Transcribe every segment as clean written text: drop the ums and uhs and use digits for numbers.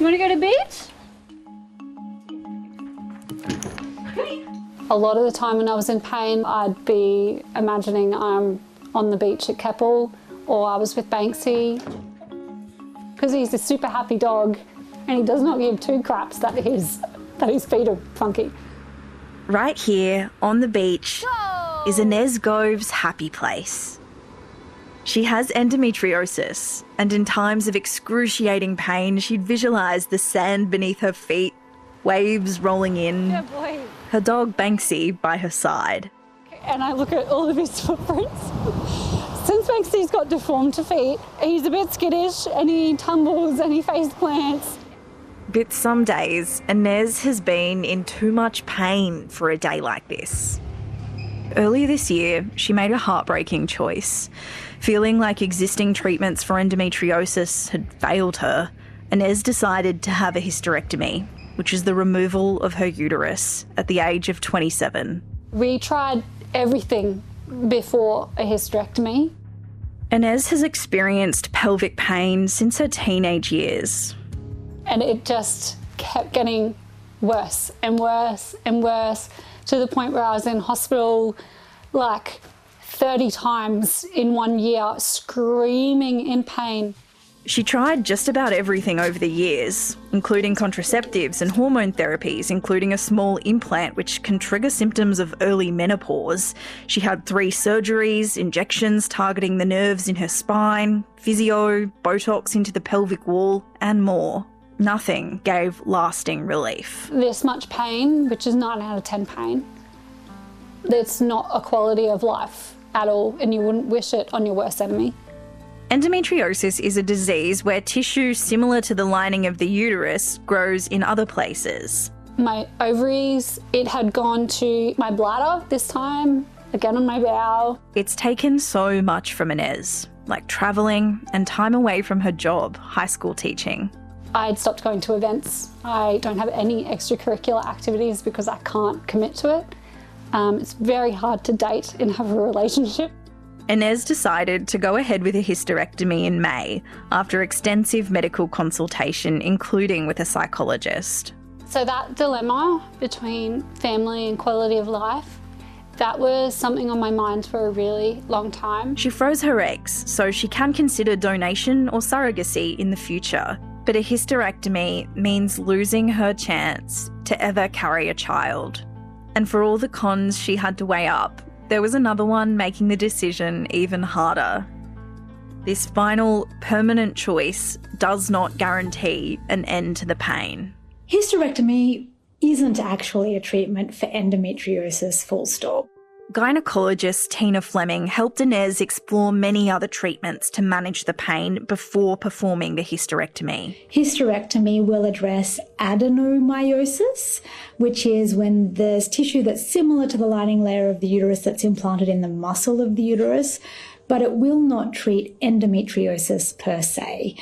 You want to go to the beach? A lot of the time when I was in pain, I'd be imagining I'm on the beach at Keppel, or I was with Banksy, because he's a super happy dog and he does not give two craps that his feet are funky. Right here on the beach is Inez Gove's happy place. She has endometriosis, and in times of excruciating pain, she'd visualise the sand beneath her feet, waves rolling in, her dog Banksy by her side. And I look at all of his footprints. Since Banksy's got deformed feet, he's a bit skittish and he tumbles and he face plants. But some days, Inez has been in too much pain for a day like this. Earlier this year, she made a heartbreaking choice. Feeling like existing treatments for endometriosis had failed her, Inez decided to have a hysterectomy, which is the removal of her uterus at the age of 27. We tried everything before a hysterectomy. Inez has experienced pelvic pain since her teenage years. And it just kept getting worse and worse and worse, to the point where I was in hospital like 30 times in 1 year, screaming in pain. She tried just about everything over the years, including contraceptives and hormone therapies, including a small implant which can trigger symptoms of early menopause. She had 3 surgeries, injections targeting the nerves in her spine, physio, Botox into the pelvic wall, and more. Nothing gave lasting relief. This much pain, which is 9 out of 10 pain, it's not a quality of life at all, and you wouldn't wish it on your worst enemy. Endometriosis is a disease where tissue similar to the lining of the uterus grows in other places. My ovaries, it had gone to my bladder this time, again on my bowel. It's taken so much from Inez, like travelling and time away from her job, high school teaching. I'd stopped going to events. I don't have any extracurricular activities because I can't commit to it. It's very hard to date and have a relationship. Inez decided to go ahead with a hysterectomy in May after extensive medical consultation, including with a psychologist. So that dilemma between family and quality of life, that was something on my mind for a really long time. She froze her eggs so she can consider donation or surrogacy in the future. But a hysterectomy means losing her chance to ever carry a child. And for all the cons she had to weigh up, there was another one making the decision even harder. This final, permanent choice does not guarantee an end to the pain. Hysterectomy isn't actually a treatment for endometriosis, full stop. Gynaecologist Tina Fleming helped Inez explore many other treatments to manage the pain before performing the hysterectomy. Hysterectomy will address adenomyosis, which is when there's tissue that's similar to the lining layer of the uterus that's implanted in the muscle of the uterus, but it will not treat endometriosis per se.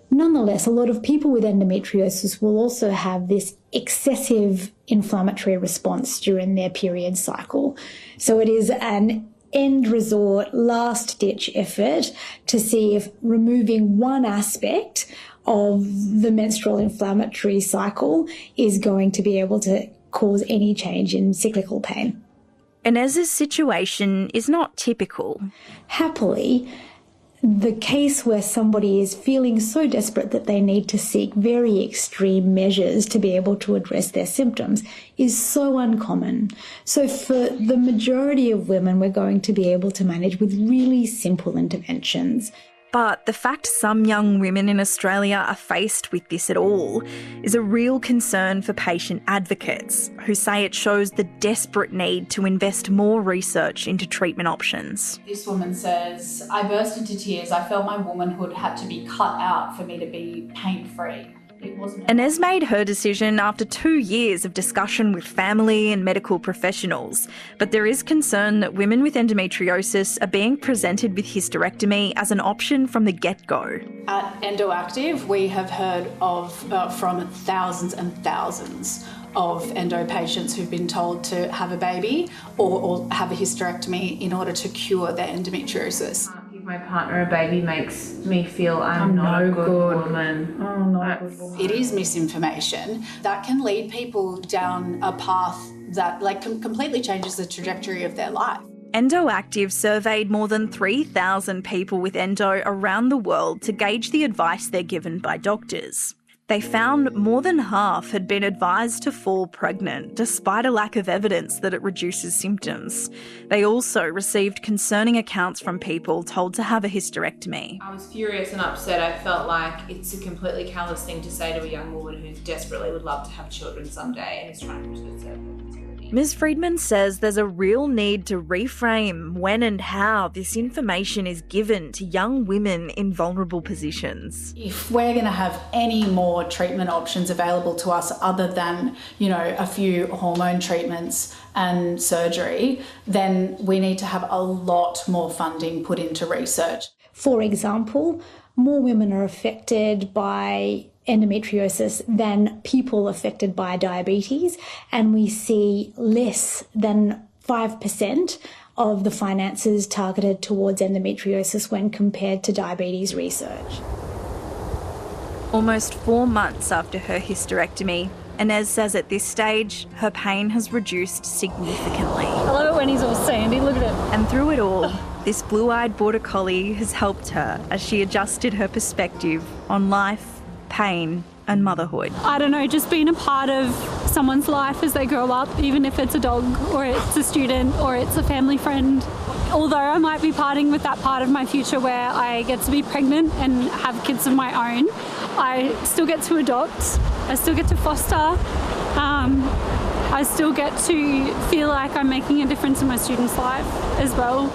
Nonetheless, a lot of people with endometriosis will also have this excessive inflammatory response during their period cycle. So it is an end resort, last-ditch effort to see if removing one aspect of the menstrual inflammatory cycle is going to be able to cause any change in cyclical pain. Inez's situation is not typical. Happily, the case where somebody is feeling so desperate that they need to seek very extreme measures to be able to address their symptoms is so uncommon. So for the majority of women, we're going to be able to manage with really simple interventions. But the fact some young women in Australia are faced with this at all is a real concern for patient advocates who say it shows the desperate need to invest more research into treatment options. This woman says, I burst into tears. I felt my womanhood had to be cut out for me to be pain-free. Inez made her decision after 2 years of discussion with family and medical professionals, but there is concern that women with endometriosis are being presented with hysterectomy as an option from the get-go. At EndoActive, we have heard of from thousands and thousands of endo patients who've been told to have a baby or have a hysterectomy in order to cure their endometriosis. my partner a baby makes me feel I'm not a good woman. Oh, not a good woman. It is misinformation that can lead people down a path that completely changes the trajectory of their life. EndoActive surveyed more than 3,000 people with endo around the world to gauge the advice they're given by doctors. They found more than half had been advised to fall pregnant, despite a lack of evidence that it reduces symptoms. They also received concerning accounts from people told to have a hysterectomy. I was furious and upset. I felt like it's a completely callous thing to say to a young woman who desperately would love to have children someday and is trying to preserve her fertility. Ms. Friedman says there's a real need to reframe when and how this information is given to young women in vulnerable positions. If we're going to have any more treatment options available to us other than, a few hormone treatments and surgery, then we need to have a lot more funding put into research. For example, more women are affected by endometriosis than people affected by diabetes, and we see less than 5% of the finances targeted towards endometriosis when compared to diabetes research. Almost 4 months after her hysterectomy, Inez says at this stage her pain has reduced significantly. I love it when he's all sandy, look at it. And through it all, this blue-eyed border collie has helped her as she adjusted her perspective on life, pain and motherhood. I don't know, just being a part of someone's life as they grow up, even if it's a dog or it's a student or it's a family friend. Although I might be parting with that part of my future where I get to be pregnant and have kids of my own, I still get to adopt, I still get to foster, I still get to feel like I'm making a difference in my students' life as well.